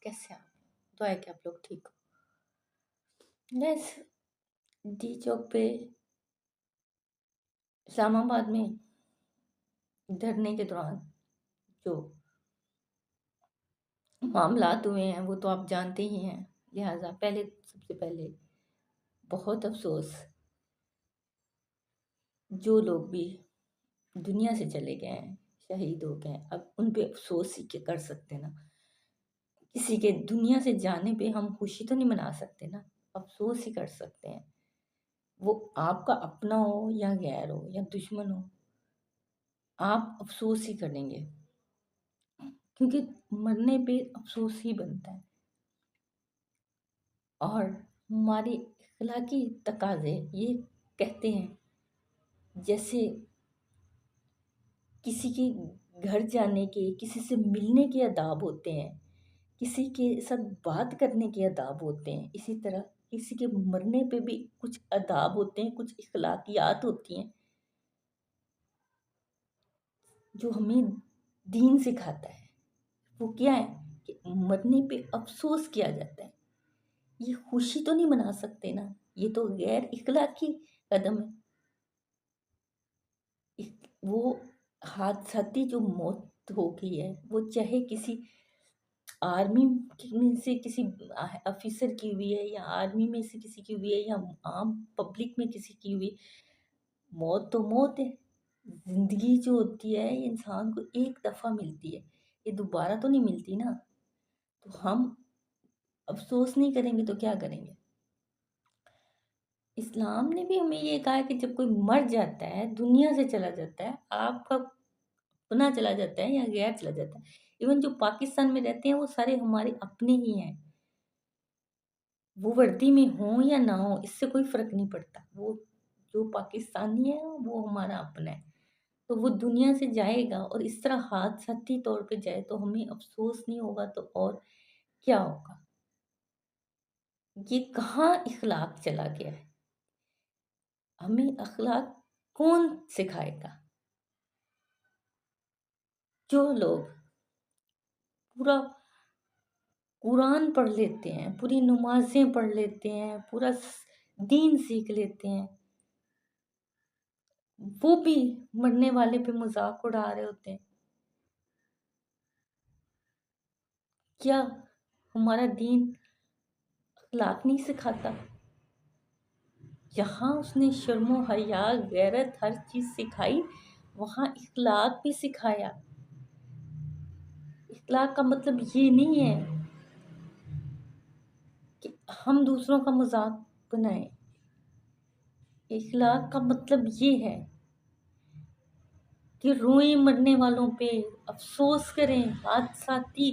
कैसे आप? दुआ है कि आप लोग ठीक हो। बस डी चौक पे इस्लामाबाद में धरने के दौरान जो मामलात हुए हैं वो तो आप जानते ही हैं। लिहाजा सबसे पहले बहुत अफसोस, जो लोग भी दुनिया से चले गए हैं, शहीद हो गए हैं, अब उन पे अफसोस ही के कर सकते हैं ना। किसी के दुनिया से जाने पे हम खुशी तो नहीं मना सकते ना, अफसोस ही कर सकते हैं। वो आपका अपना हो या गैर हो या दुश्मन हो, आप अफसोस ही करेंगे, क्योंकि मरने पे अफसोस ही बनता है। और हमारे इखलाकी तकाजे ये कहते हैं, जैसे किसी के घर जाने के, किसी से मिलने के आदाब होते हैं, किसी के साथ बात करने के आदाब होते हैं, इसी तरह किसी के मरने पे भी कुछ आदाब होते हैं, कुछ इखलाकियात होती हैं जो हमें दीन सिखाता है। वो क्या है कि मरने पे अफसोस किया जाता है। ये खुशी तो नहीं मना सकते ना, ये तो गैर इखलाकी कदम है। वो हादसाती जो मौत हो गई है, वो चाहे किसी आर्मी में से किसी ऑफिसर की हुई है, या आर्मी में से किसी की हुई है, या आम पब्लिक में किसी की हुई, मौत तो मौत है। जिंदगी जो होती है ये इंसान को एक दफ़ा मिलती है, ये दोबारा तो नहीं मिलती ना। तो हम अफसोस नहीं करेंगे तो क्या करेंगे। इस्लाम ने भी हमें ये कहा है कि जब कोई मर जाता है, दुनिया से चला जाता है, आपका अपना चला जाता है या गैर चला जाता है, इवन जो पाकिस्तान में रहते हैं वो सारे हमारे अपने ही हैं। वो वर्दी में हो या ना हो, इससे कोई फ़र्क नहीं पड़ता। वो जो पाकिस्तानी है वो हमारा अपना है। तो वो दुनिया से जाएगा और इस तरह हादसाती तौर पे जाए तो हमें अफ़सोस नहीं होगा तो और क्या होगा? ये कहाँ इख़लाक़ चला गया है? हमें अख़लाक़ कौन सिखाएगा? जो लोग पूरा कुरान पढ़ लेते हैं, पूरी नमाज़ें पढ़ लेते हैं, पूरा दीन सीख लेते हैं, वो भी मरने वाले पे मज़ाक उड़ा रहे होते हैं। क्या हमारा दीन अखलाक नहीं सिखाता? जहाँ उसने शर्म हया, गैरत हर चीज़ सिखाई, वहाँ इखलाक भी सिखाया। इखलाक का मतलब ये नहीं है कि हम दूसरों का मजाक बनाएं। इखलाक का मतलब ये है कि रोएं मरने वालों पे, अफसोस करें हादसाती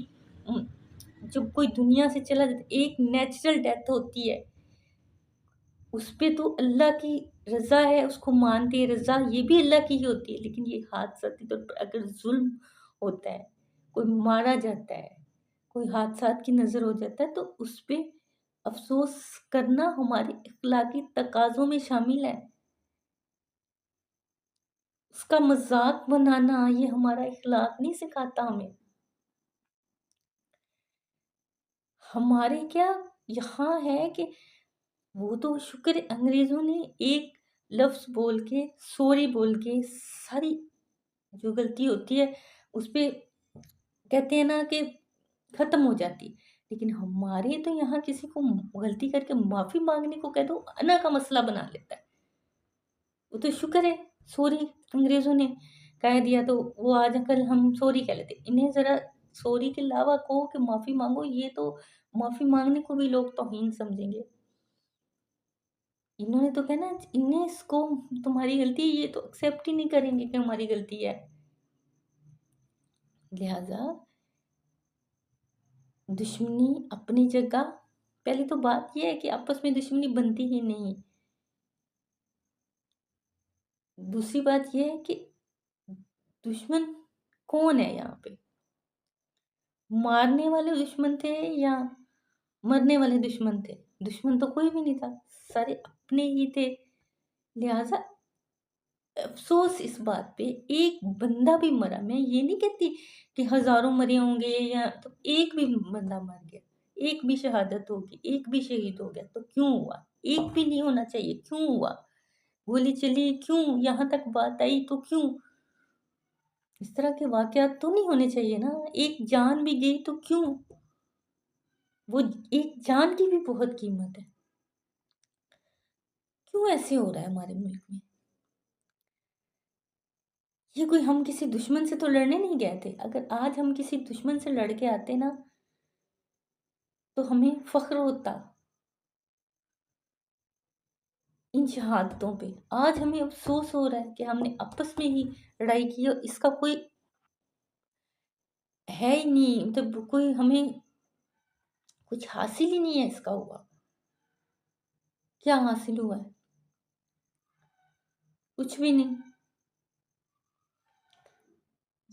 जब कोई दुनिया से चला जाता, एक नेचुरल डेथ होती है, उस पे तो अल्लाह की रज़ा है, उसको मानते हैं, रज़ा ये भी अल्लाह की ही होती है। लेकिन ये हादसाती तौर पर अगर ज़ुल्म होता है, कोई मारा जाता है, कोई हादसात की नज़र हो जाता है, तो उस पे अफ़सोस करना हमारे अखलाकी तकाज़ों में शामिल है। उसका मज़ाक बनाना ये हमारा इखलाक नहीं सिखाता हमें। हमारे क्या यहाँ है कि वो तो शुक्र है अंग्रेज़ों ने एक लफ्ज़ बोल के, सॉरी बोल के सारी जो गलती होती है उस पे कहते हैं ना कि ख़त्म हो जाती है। लेकिन हमारे तो यहाँ किसी को गलती करके माफ़ी माँगने को कह दो, अना का मसला बना लेता है। वो तो शुक्र है सॉरी अंग्रेज़ों ने कह दिया तो वो आज कल हम सॉरी कह लेते। इन्हें ज़रा सॉरी के अलावा कहो कि माफ़ी माँगो, ये तो माफ़ी माँगने को भी लोग तौहीन समझेंगे। इन्होंने तो कहना इन्हें इसको तुम्हारी गलती है, ये तो एक्सेप्ट ही नहीं करेंगे कि हमारी गलती है। लिहाजा दुश्मनी अपनी जगह, पहली तो बात ये है कि आपस में दुश्मनी बनती ही नहीं। दूसरी बात ये है कि दुश्मन कौन है यहाँ पे? मारने वाले दुश्मन थे या मरने वाले दुश्मन थे? दुश्मन तो कोई भी नहीं था, सारे अपने ही थे। लिहाजा अफ़सोस इस बात पे, एक बंदा भी मरा, मैं ये नहीं कहती कि हज़ारों मरे होंगे या तो एक भी बंदा मर गया, एक भी शहादत होगी, एक भी शहीद हो गया तो क्यों हुआ? एक भी नहीं होना चाहिए, क्यों हुआ? गोली चली क्यों? यहाँ तक बात आई तो क्यों? इस तरह के वाक़यात तो नहीं होने चाहिए ना, एक जान भी गई तो क्यों? वो एक जान की भी बहुत कीमत है। क्यों ऐसे हो रहा है हमारे मुल्क में? ये कोई हम किसी दुश्मन से तो लड़ने नहीं गए थे। अगर आज हम किसी दुश्मन से लड़ के आते ना, तो हमें फ़ख्र होता इन शहादतों पे। आज हमें अफ़सोस हो रहा है कि हमने आपस में ही लड़ाई की और इसका कोई है ही नहीं, मतलब कोई हमें कुछ हासिल ही नहीं है इसका हुआ। क्या हासिल हुआ है? कुछ भी नहीं।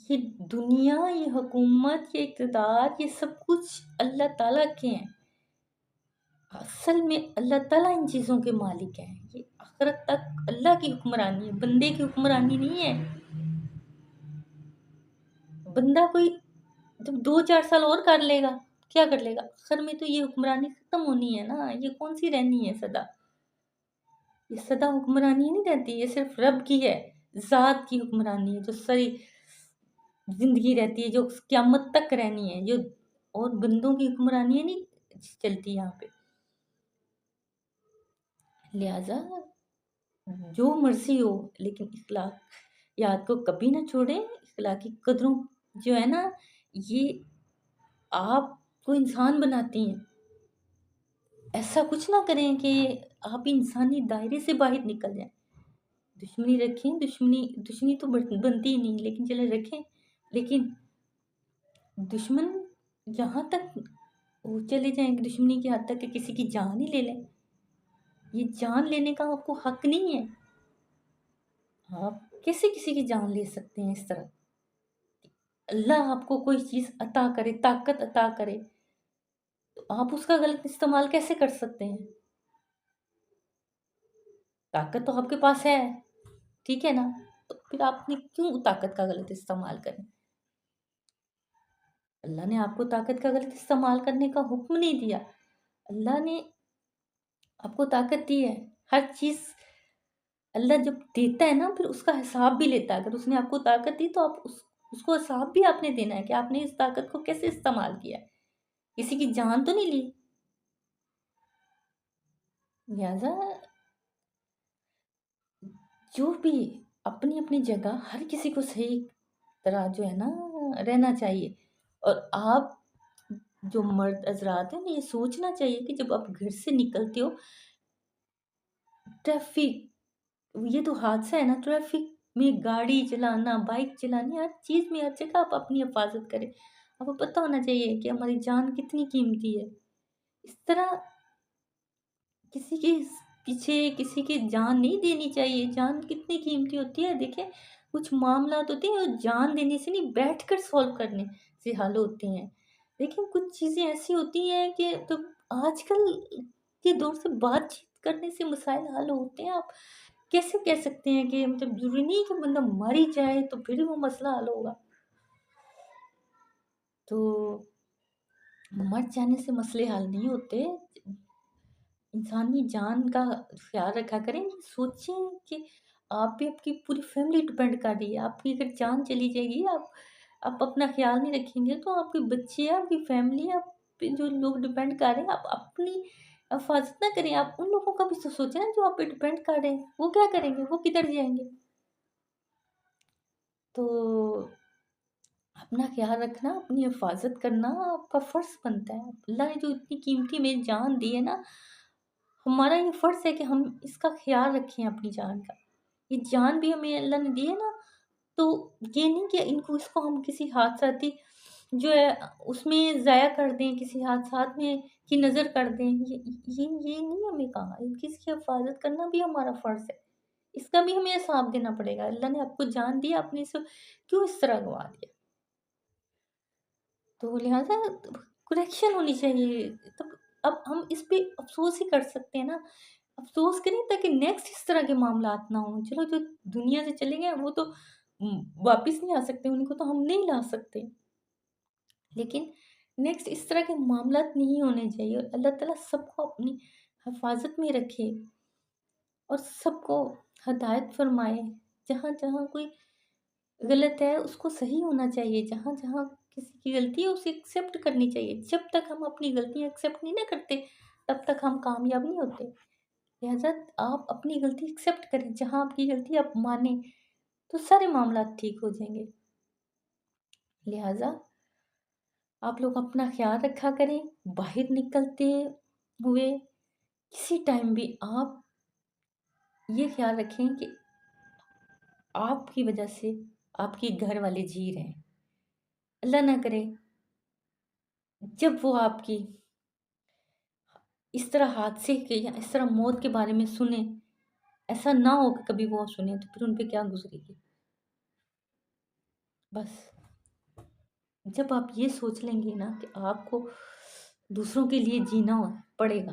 ये दुनिया, ये हुकूमत, ये इक़्तिदार, ये सब कुछ अल्लाह ताला के हैं। असल में अल्लाह ताला इन चीज़ों के मालिक हैं। ये आखिरत तक अल्लाह की हुक्मरानी है, बंदे की हुक्मरानी नहीं है। बंदा कोई जब 2-4 साल और कर लेगा, क्या कर लेगा? आखिर में तो ये हुक्मरानी खत्म होनी है ना, ये कौन-सी रहनी है सदा? ये सदा हुक्मरानी नहीं रहती, ये सिर्फ़ रब की है, ज़ात की हुक्मरानी है जो सारी ज़िंदगी रहती है, जो क़यामत तक रहनी है, जो और बंदों की हुक्मरानी नहीं चलती यहाँ पे। लिहाज़ा जो मर्ज़ी हो, लेकिन अखलाकियात को कभी ना छोड़ें। अखलाकी कदरों जो है ना, ये आपको इंसान बनाती हैं। ऐसा कुछ ना करें कि आप इंसानी दायरे से बाहर निकल जाएँ। दुश्मनी रखें, दुश्मनी दुश्मनी तो बनती ही नहीं, लेकिन चलो रखें। लेकिन दुश्मन यहाँ तक वो चले जाएँ कि दुश्मनी की हद तक कि किसी की जान ही ले लें। ये जान लेने का आपको हक नहीं है। आप कैसे किसी की जान ले सकते हैं इस तरह? अल्लाह आपको कोई चीज़ अता करे, ताकत अता करे, तो आप उसका गलत इस्तेमाल कैसे कर सकते हैं? ताकत तो आपके पास है, ठीक है ना? तो फिर आपने क्यों ताकत का गलत इस्तेमाल करें? अल्लाह ने आपको ताकत का गलत इस्तेमाल करने का हुक्म नहीं दिया। अल्लाह ने आपको ताकत दी है। हर चीज़ अल्लाह जब देता है ना, फिर उसका हिसाब भी लेता है। अगर उसने आपको ताकत दी तो आप उसको हिसाब भी आपने देना है कि आपने इस ताकत को कैसे इस्तेमाल किया है। किसी की जान तो नहीं ली। लिहाज़ा जो भी अपनी-अपनी जगह हर किसी को सही तरह जो है ना रहना चाहिए। और आप जो मर्द हज़रात हैं, उन्हें ये सोचना चाहिए कि जब आप घर से निकलते हो, ट्रैफ़िक ये तो हादसा है ना, ट्रैफ़िक में गाड़ी चलाना, बाइक चलानी, हर चीज़ में हर जगह आप अपनी हिफ़ाज़त करें। आपको पता होना चाहिए कि हमारी जान कितनी कीमती है। इस तरह किसी के पीछे किसी की जान नहीं देनी चाहिए। जान कितनी कीमती होती है। देखिए, कुछ मामलात होते हैं वो जान देने से नहीं, बैठकर सॉल्व करने से हल होते हैं। लेकिन कुछ चीज़ें ऐसी होती हैं कि तो आजकल के दौर से बातचीत करने से मसाइल हल होते हैं। आप कैसे कह सकते हैं कि मतलब ज़रूरी नहीं है कि बंदा मर ही जाए तो फिर वो मसला हल होगा। तो मर जाने से मसले हल नहीं होते। इंसानी जान का ख़्याल रखा करें। सोचें कि आप पे आपकी पूरी फ़ैमिली डिपेंड कर रही है। आपकी अगर जान चली जाएगी, आप अपना ख़्याल नहीं रखेंगे, तो आपके बच्चे, आपकी फ़ैमिली, आप पे जो लोग डिपेंड कर रहे हैं, आप अपनी हिफ़ाज़त ना करें। आप उन लोगों का भी तो सोचें ना जो आप पे डिपेंड कर रहे हैं। वो क्या करेंगे? वो किधर जाएँगे? तो अपना ख़्याल रखना, अपनी हिफ़ाज़त करना आपका फ़र्ज़ बनता है। अल्लाह ने जो इतनी कीमती हमें जान दी है ना, हमारा ये फ़र्ज़ है कि हम इसका ख़्याल रखें अपनी जान का। ये जान भी हमें अल्लाह ने दी है ना, तो ये नहीं कि इसको हम किसी हादसाती जो है उसमें ज़ाया कर दें, किसी हादसात में की नज़र कर दें। ये नहीं हमें कहा। इसकी हिफ़ाज़त करना भी हमारा फ़र्ज़ है। इसका भी हमें हिसाब देना पड़ेगा। अल्लाह ने आपको जान दी, आपने इसे क्यों इस तरह गँवा दिया? तो लिहाज़ा करेक्शन होनी चाहिए। तब अब हम इस पे अफ़सोस ही कर सकते हैं ना। अफ़सोस करें ताकि नेक्स्ट इस तरह के मामलात ना हों। चलो जो दुनिया से चले गए वो तो वापिस नहीं आ सकते, उनको तो हम नहीं ला सकते। लेकिन नेक्स्ट इस तरह के मामलात नहीं होने चाहिए और अल्लाह ताला सबको अपनी हिफ़ाज़त में रखे और सबको हिदायत फ़रमाए। जहाँ-जहाँ कोई गलत है उसको सही होना चाहिए, जहाँ-जहाँ किसी की गलती है उसे एक्सेप्ट करनी चाहिए। जब तक हम अपनी गलतियाँ एक्सेप्ट नहीं ना करते, तब तक हम कामयाब नहीं होते। लिहाज़ा आप अपनी गलती एक्सेप्ट करें, जहाँ आपकी गलती आप मानें, तो सारे मामलात ठीक हो जाएँगे। लिहाज़ा आप लोग अपना ख़्याल रखा करें, बाहर निकलते हुए किसी टाइम भी आप ये ख़्याल रखें कि आपकी वजह से आपके घर वाले जी रहे हैं। अल्लाह ना करे जब वो आपकी इस तरह हादसे के या इस तरह मौत के बारे में सुने, ऐसा ना हो कि कभी वो सुने तो फिर उन पे क्या गुज़रेगी। बस जब आप ये सोच लेंगे ना कि आपको दूसरों के लिए जीना पड़ेगा,